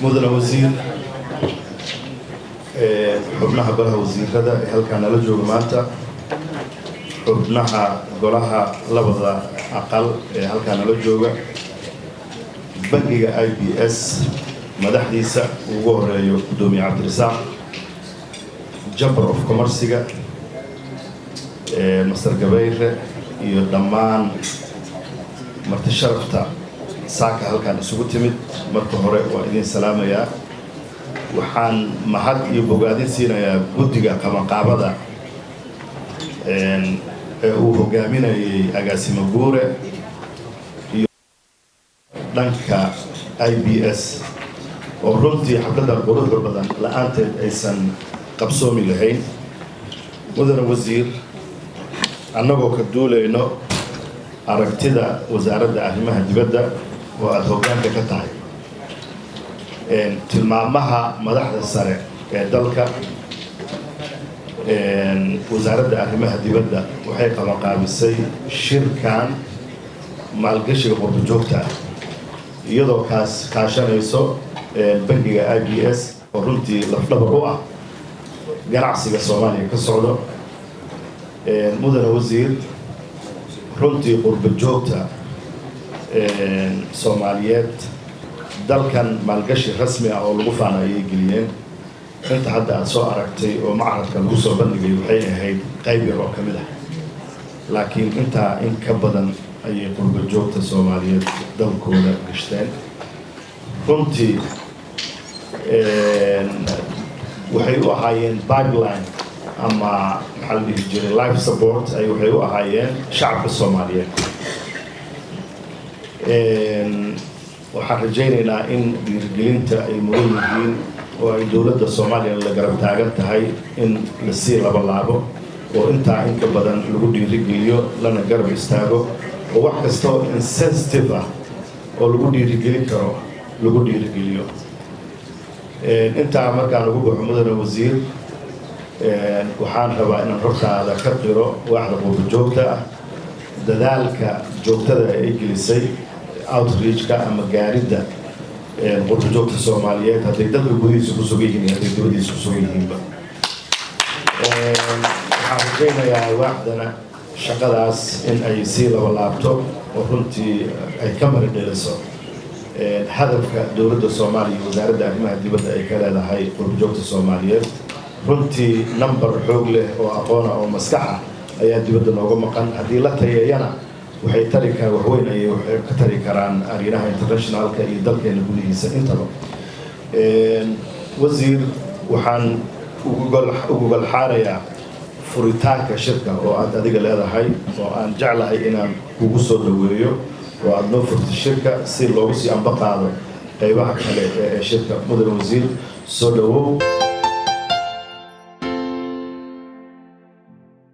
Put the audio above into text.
مدن وزير حبناها قلها وزير هذا هل كان لجوء ماتا حبناها قلها لبضة أقل هل كان لجوء بنجي IBS مدحديسة وجوهر قدومي عبد الرزاق جبر of كومرسيجا مستر جبير يضمان مرت الشرفتا ساكا هل كان سقوط مد مرت هراء وإذن سلام يا وحان محد يبغادين سينا يا بديجا كما قابضة وهجامين أجاسم جورة دنكا IBS ورنتي حفلة القرود بدن لأنت إنسان قبسومي لهين مدن وزير أنه كدولة إنه أركتدا وزارة أهمها دبدة وأتوقعن كتاعي تلمامها مدحة السرع دلك وزارة أهمها دبدة وحيقا مقابسي شركان مالقشي قرب جوكتا يدو كاشان يسو بنجي IBS ورنتي لفلبر روعة ganacsiga Soomaaliya ka socdo mudane wasiir runtii qurba joogta Soomaaliyeed dalkan maalgashi rasmi ah oo lagu faanayay geliyeen inta hadda aad soo aragtay oo macradka lagu soo bandhigay waxay ahayd qayb yar oo kamid ah laakiin inta in ka badan ayay qurba joogta Soomaaliyeed dalkooda gashteen runtii waxay u ahaayeen pipeline ama maxaa la dhihi jiray life support ay waxay u ahaayeen shacabka Soomaaliyeed waxaan rajaynaynaa in dhiirigelinta ay mudan yihiin oo ay dowladda Soomaaliya la garab taagan tahay in la sii laabo oo intaa in ka badan lagu dhiirigeliyo lana garab istaago oo wax kasta oo insensitive ah oo lagu dhiirigelin karo lagu dhiirigeliyo أنت عمرك عن وجوه مدن وزير وحان ربا إن الرفع هذا كثيره واحد أبو بجوكتا ذلك جوكتا إجلسي outreach كأما جاردة أبو بجوكتا الصوماليات هذا يدل بوديس بسوقيين هذا يدل بوديس بسوقيين حاولنا يا واحدنا شغلاس إن أي سيلة ولا لابتوب وكنتي أي كاميرا ديلسو هدفك دولة الصومالية وزارة أهمها دبدة أي كلا هاي قرب جوكة الصومالية runtii number xoog leh oo aqoon oo maskaxa ayaa dibadda nooga maqan hadii la tayeeyana waxay tari karaan wax weyn ay wax ka tari karaan arrimaha internationalka iyo dalkeena gudihiisa intaba wasiir waxaan ugu galxaarayaa furitaanka shirka oo aad adiga leedahay oo aan jeclahay inaan kugu soo dhaweeyo oo aad noo furto shirka si loogu sii ambaqaado qaybaha kale ee shirka mudan wasiir soo dhawow